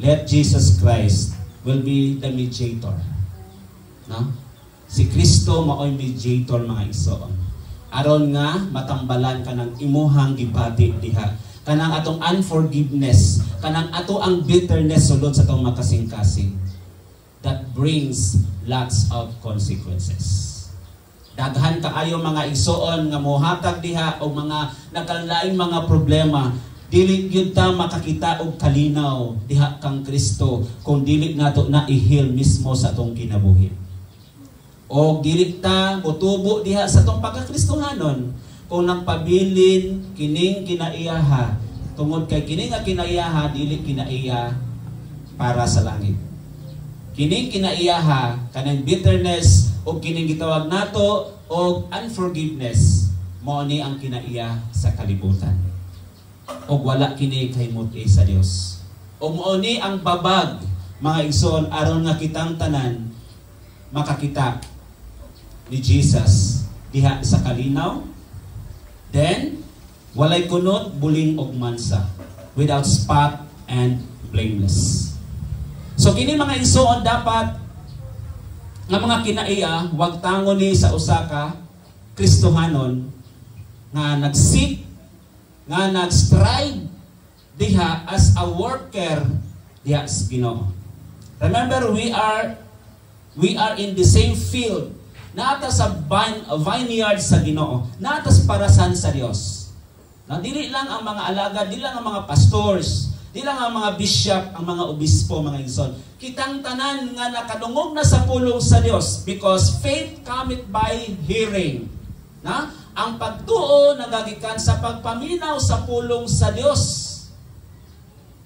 Let Jesus Christ will be the mediator. No? Si Kristo maoy mediator mga igsoon. Aron nga matambalan ka ng imuhang gibati diha. Kanang atong unforgiveness, kanang ato ang bitterness sulod sa atong makasing-kasing. That brings lots of consequences. Daghan kaayo mga igsoon nga mohatag diha o mga nagkalaing mga problema. Dili gyud ta makakita og kalinaw diha kang Kristo kung dili nato na i-heal mismo sa atong kinabuhi. O dili ta motubo diha sa atong pagkakristohanon kung nagpabilin kining kinaiyaha tungod kay kining nga kinaiyaha dili kinaiya para sa langit. Kining kinaiyaha kanang bitterness o kining gitawag nato og unforgiveness mao ni ang kinaiya sa kalibutan. O wala kini kahimot sa Dios. O mao ni ang babag mga igsoon aron nga kitang tanan makakita ni Jesus diha sa kalinaw. Then walay kunot, buling og mansa, without spot and blameless. So kini mga igsoon dapat nga mga kinaiya wag tangon ni sa usa ka Kristohanon nga nag-seek nga nag-strive diha as a worker diha sa Ginoo. Remember, we are in the same field. Naata sa vineyard sa Ginoo. Naata sa parasan sa Dios. Na dili lang ang mga alagad, dili lang ang mga pastors, dili lang ang mga bishop, ang mga obispo, mga igsoon. Kitang tanan nga nakadungog na sa pulong sa Dios because faith cometh by hearing. Na? Ang pagtuo nagagikan sa pagpaminaw sa pulong sa Dios.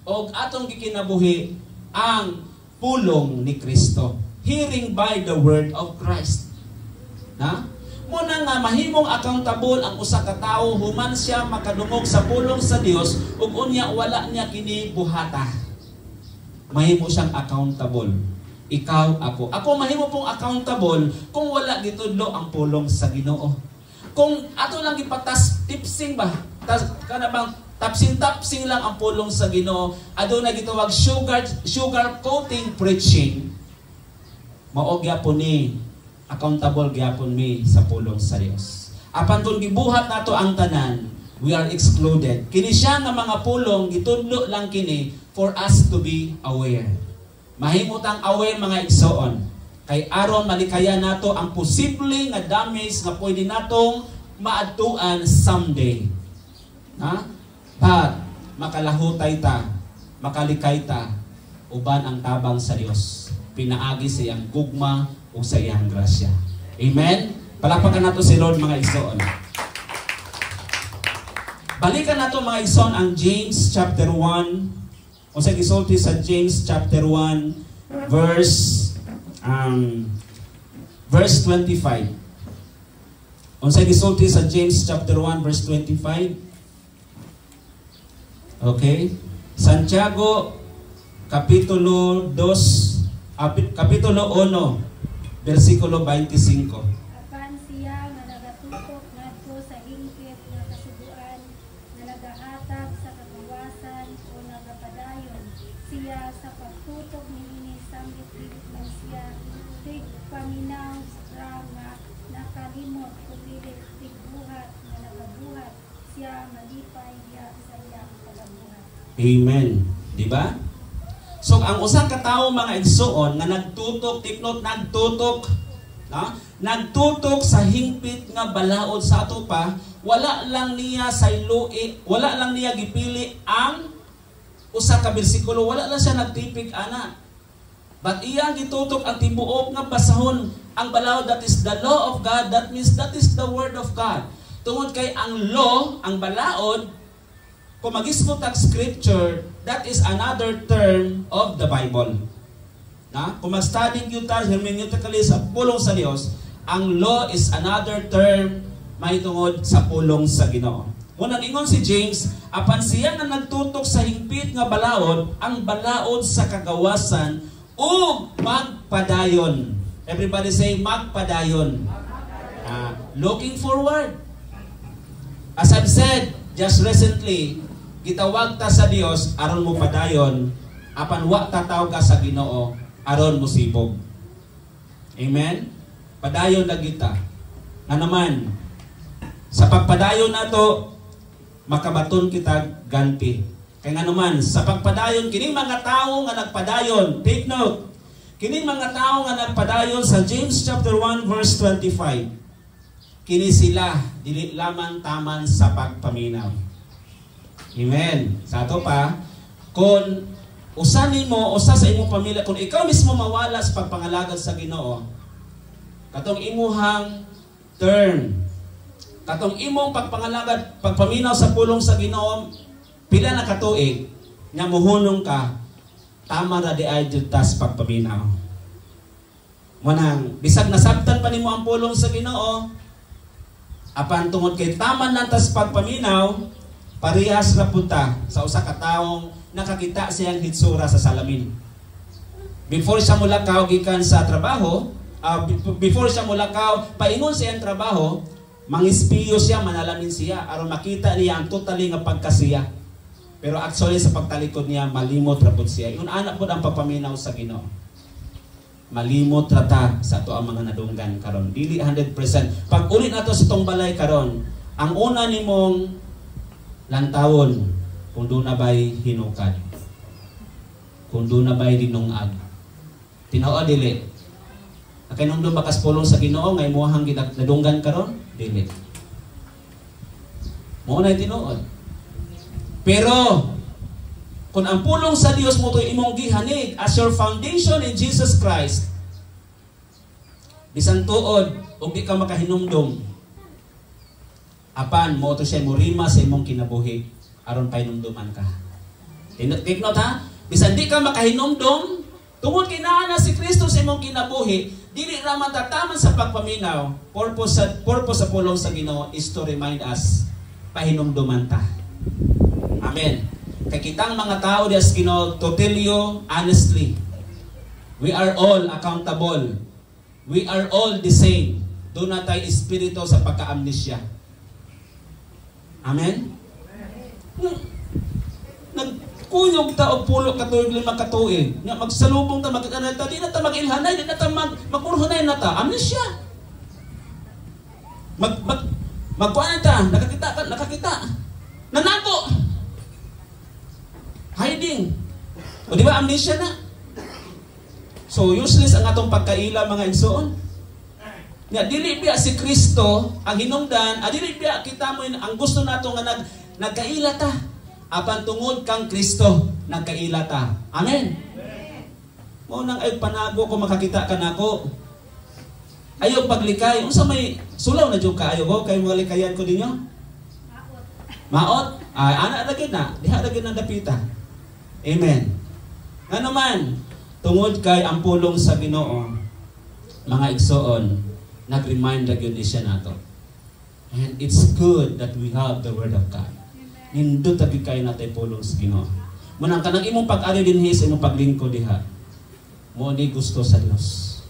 O atong gikinabuhi ang pulong ni Kristo. Hearing by the word of Christ. Na? Muna nga mahimong accountable ang usa ka tawo human siya makadungog sa pulong sa Dios ug unya wala niya kini buhata. Mahimo siyang accountable. Ikaw, ako. Ako mahimo pong accountable kung wala gitudlo ang pulong sa Ginoo. Kung ato lang ipatas tipsing ba? Kana bang tapsing lang ang pulong sa Ginoo, aduna gitawag sugar coating preaching. Mao gyapon ni accountable gyapon mi sa pulong sa Dios. Apan kung gibuhat nato ang tanan, we are excluded. Kini siya nga mga pulong gitudlo lang kini for us to be aware. Mahimutang aware mga igsoon. Kay aron malikaya nato ang posible nga damage nga pwede natong maadtuan someday. Ha? But makalahutay ta, makalikay ta uban ang tabang sa Dios. Pinaagi sa iyang gugma o sa iyang grasya. Amen. Palakpakan nato si Lord mga igsoon. Balikan nato mga igsoon ang James chapter 1. O sa gisulti sa James chapter 1 verse 25. Unsay gisulti sa James chapter 1 verse 25? Okay. Santiago kapitulo 1 versikulo 25. Apan siya nga nagatutok ngadto sa hingpit nga kasuguan nga nagahatag sa kagawasan o nagapadayon siya sa pagtutok niini sambit dili man siya tig paminaw ra nga nakalimot ug dili tig buhat nga nagabuhat siya malipay diha sa iyang pagabuhat. Amen. Di ba? So ang usa ka tawo mga igsoon nga nagtutok, tiknot nagtutok, no? Nagtutok sa hingpit nga balaod sa ato pa, wala lang niya sayloi, wala lang niya gipili ang usa ka bersikulo, wala lang siya nagtipik ana. But iyang gitutok ang tibuok nga basahon ang balaod, that is the law of God, that means that is the word of God. Tungod kay ang law, ang balaod, kung mag-ismot ang scripture, that is another term of the Bible. Na? Kung mag-study yung hermeneutically sa pulong sa Diyos, ang law is another term may tungod sa pulong sa Ginoo. Muna ningon si James, apan siya na nagtutok sa hingpit nga balaod, ang balaod sa kagawasan o magpadayon. Everybody say magpadayon. Looking forward. As I've said just recently, gitawag ta sa Dios aron mo padayon, apan wa tataw ka sa Ginoo aron mo sibog. Amen? Padayon na kita. Nga naman, sa pagpadayon nato, makabaton kita ganti. Kaya nga naman, sa pagpadayon, kining mga tao nga nagpadayon, take note, kining mga tao nga nagpadayon sa James chapter 1 verse 25, kini sila, dili lamang taman sa pagpaminaw. Amen. Sa ato pa, kung usanin mo, usa sa imong pamilya, kung ikaw mismo mawala sa pagpangalagad sa Ginoo, katong imuhang turn, katong imong pagpangalagad, pagpaminaw sa pulong sa Ginoo, pila na katuig, nga muhunong ka, tama ra di ay tas pagpaminaw. Manang, bisag nasabtan pa nimo ang pulong sa Ginoo, apan tungod kay tama na tas pagpaminaw, parehas ra punta sa usa ka taong nakakita siyang hitsura sa salamin. Before siya mulakaw gikan sa trabaho, before siya mulakaw paingon sa iyang trabaho, mangispiyo siya, manalamin siya aron makita niya ang totally nga pagkasiya. Pero actually sa pagtalikod niya malimot ra pud siya. Yun anak pud ang pagpaminaw sa Ginoo. Malimot ra ta sa ato ang mga nadunggan karon. Dili 100%. Pag ulit nato sa tong balay karon, ang una nimong lantawon kung doon na ba'y hinukad, kung doon na ba'y dinungag, tinawa dili. Nakinong doon bakas pulong sa Ginoo ngay muhang nadunggan karon, dili. Mo na tinuod. Pero kung ang pulong sa Dios mo to imong gihanig as your foundation in Jesus Christ, bisan tuod ug di ka makahinumdom, apan mo to siya murima sa imong kinabuhi aron pahinumduman ka. Take note ha, bisan di ka makahinumdom tungod kay naa na si Kristo sa imong kinabuhi, dili ra man tataman sa pagpaminaw. Purpose sa pulong sa Ginoo is to remind us pahinumduman ta. Amen. Kay kitang mga tao dias Ginoo, to tell you honestly, we are all accountable. We are all the same. Doon na tayo espiritu sa pagka-amnesya. Amen? Nagkuyog ta o pulo katuig 5 katuig. Nga magsalubong ta, magkanata, di na ta mag-ilhanay, di na ta mag-urhunay na ta. Amnesya. Magkuhan ta, nakakita. Nanako. Hiding. O di ba amnesia na? So useless ang atong pagkaila mga igsoon. Nga dili biya si Kristo ang hinungdan, dili biya kita mo ang gusto nato nga nagkaila ta. Apan tungod kang Kristo nagkaila ta. Amen. Mo nang ay panago ko makakita ka nako. Ayo paglikay, unsa may sulaw na jud ka ayo ko kay mo likayan ko dinyo? Maot. Ana lagi na, diha lagi na dapita. Amen. Nga naman, tungod kay ang pulong sa Ginoo, mga igsoon, nag-remind lagi ni siya nato. And it's good that we have the Word of God. Nindot lagi kayo natin pulong sa Ginoo. Munang kanang imong pag-ari dinhi sa imong paglingkod diha. Mo ni gusto sa Dios.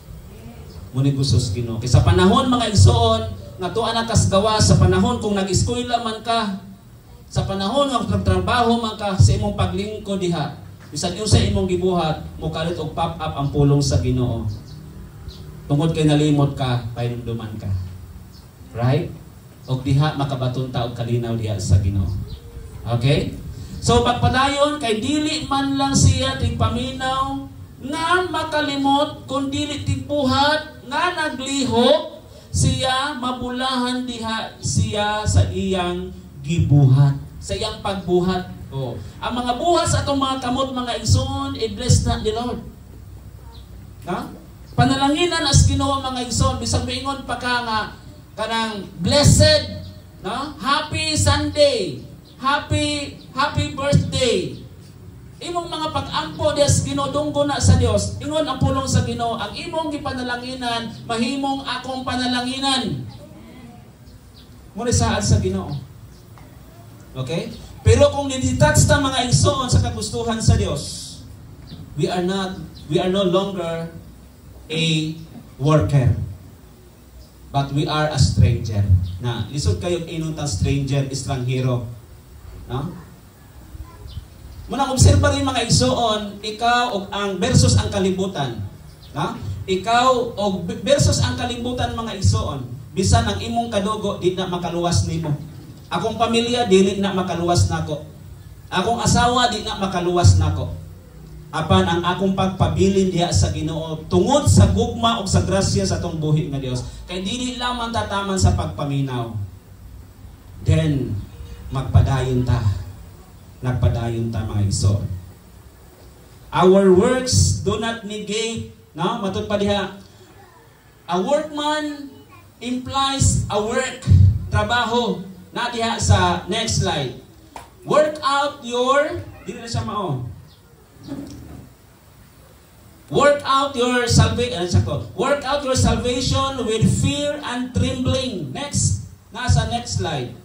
Mo ni gusto sa Ginoo. Kay sa panahon mga igsoon, nga tuwa na kasgawa sa panahon kung nag-eskwela man ka, sa panahon ng nagtrabaho man ka sa imong paglingkod diha, bisan iyo sa imong gibuhat, mukalit og pop up ang pulong sa Ginoo. Tungod kay nalimot ka, pahinumduman ka. Right? Og diha makabaton ta og kalinaw diha sa Ginoo. Okay? So pagpadayon kay dili man lang siya tigpaminaw nga makalimot kun dili tigbuhat nga naglihok siya mabulahan diha siya sa iyang gibuhat, sa iyang pagbuhat. Ang mga buhat sa atong mga kamot, mga igsoon, i-bless na the Lord. Na? Panalanginan as Ginoo mga igsoon, bisag miingon pa ka nga kanang blessed, no? Happy Sunday, happy birthday. Imong mga pag-ampo des Ginoo dunggo na sa Dios. Ingon ang pulong sa Ginoo, ang imong gipanalanginan mahimong akong panalanginan. Muna saad sa Ginoo. Okay? Pero kung nidetach ta mga igsoon sa kagustuhan sa Dios, we are no longer a worker. But we are a stranger. Na, lisod kayo inutang stranger, estranghero. No? Muna obserba rin mga igsoon, ikaw og ang versus ang kalibutan. No? Ikaw og versus ang kalibutan mga igsoon. Bisan ang imong kadugo di na makaluwas nimo. Akong pamilya dili na makaluwas nako. Akong asawa di na makaluwas nako. Apan ang akong pagpabilin diha sa Ginoo tungod sa gugma ug sa grasya sa atong buhi nga Dios. Kay dili lamang tataman sa pagpaminaw. Then magpadayon ta. Nagpadayon ta mga igsoon. Our works do not negate, no? Matud pa diha. A workman implies a work, trabaho. Na diha sa next slide. Work out your, dili na siya mao. Work out your salvation. Work out your salvation with fear and trembling. Next. Nasa next slide.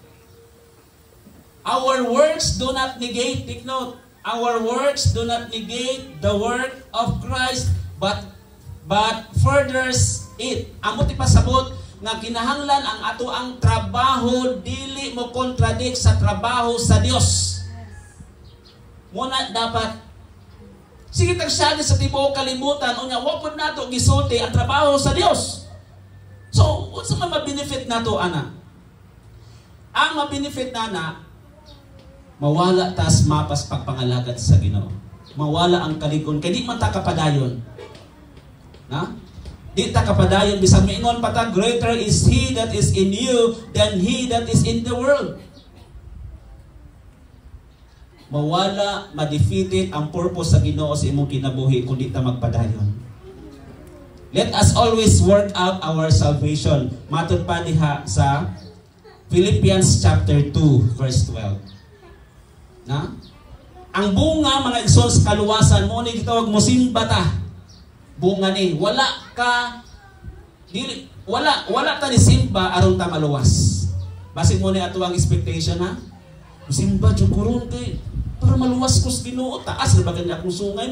Our works do not negate. Take note. Our works do not negate the work of Christ, but furthers it. Amo ti pasabot nga kinahanglan ang ato ang trabaho dili mo contradict sa trabaho sa Dios. Muna dapat sige tagsali sa tibuok kalibutan unya wa pud nato gisulti ang trabaho sa Dios. So, unsa man ma-benefit nato ana? Ang ma-benefit nana mawala tas mapas pagpangalagad sa Ginoo. Mawala ang kalikon kay di man ta kapadayon. Na? Di ta kapadayon bisan miingon pa ta greater is he that is in you than he that is in the world. Mawala, ma-defeated ang purpose sa Ginoo sa imong kinabuhi kung di ta magpadayon. Let us always work out our salvation. Matod pa diha sa Philippians chapter 2 verse 12. Na? Ang bunga mga igsoon sa kaluwasan mo ni gitawag mo simba ta. Bunga ni wala ta ni simba aron ta maluwas. Basin mo ni ato ang expectation ha. Simba jud kuron kay para maluwas ko sa Ginoo, taas na ba kanya akong sungay,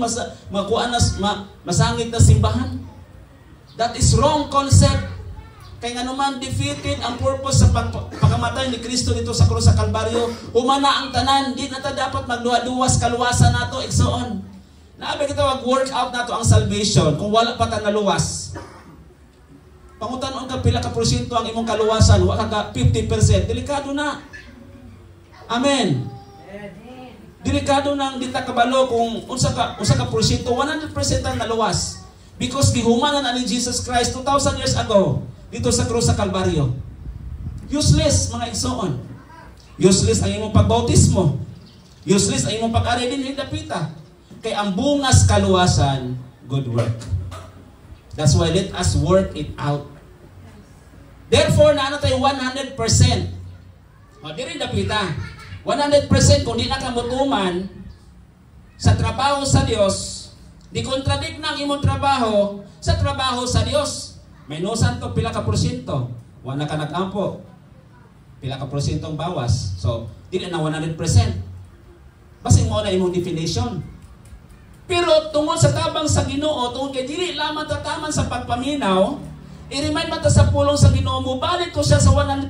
masangit na simbahan. That is wrong concept. Kaya nga naman defeated ang purpose sa pagkamatay ni Kristo dito sa krus sa Kalbaryo. Humana ang tanan, di na ta dapat magluwa-duwas kaluwasan nato, igsoon. Naabi kita mag-work out nato ang salvation kung wala pa ta naluwas. Pangutanon ka pila ka porsyento ang imong kaluwasan, wala ka 50%, delikado na. Amen. Delikado nang dita kabalo kung unsa ka porsyento 100% ang naluwas because gihumanan ani Jesus Christ 2,000 years ago dito sa krus sa Kalbaryo. Useless mga igsoon. Useless ang imong pagbautismo. Useless ang imong pag-ari din hidapita. Kay ang bungas kaluwasan good work. That's why let us work it out. Therefore na tayo 100%. Diri dapita. 100% kung di na kamutuman sa trabaho sa Dios, di contradict na ang imong trabaho sa trabaho sa Dios. May nusan to pila ka porsyento. Wala ka nag-ampo. Pila ka porsyentong bawas. So, di na 100%. Basin mo na imong definition. Pero tungod sa tabang sa Ginoo, tungod kay dili lamang tataman sa pagpaminaw, i-remind mo ta sa pulong sa Ginoo mo, balik ko siya sa 100%.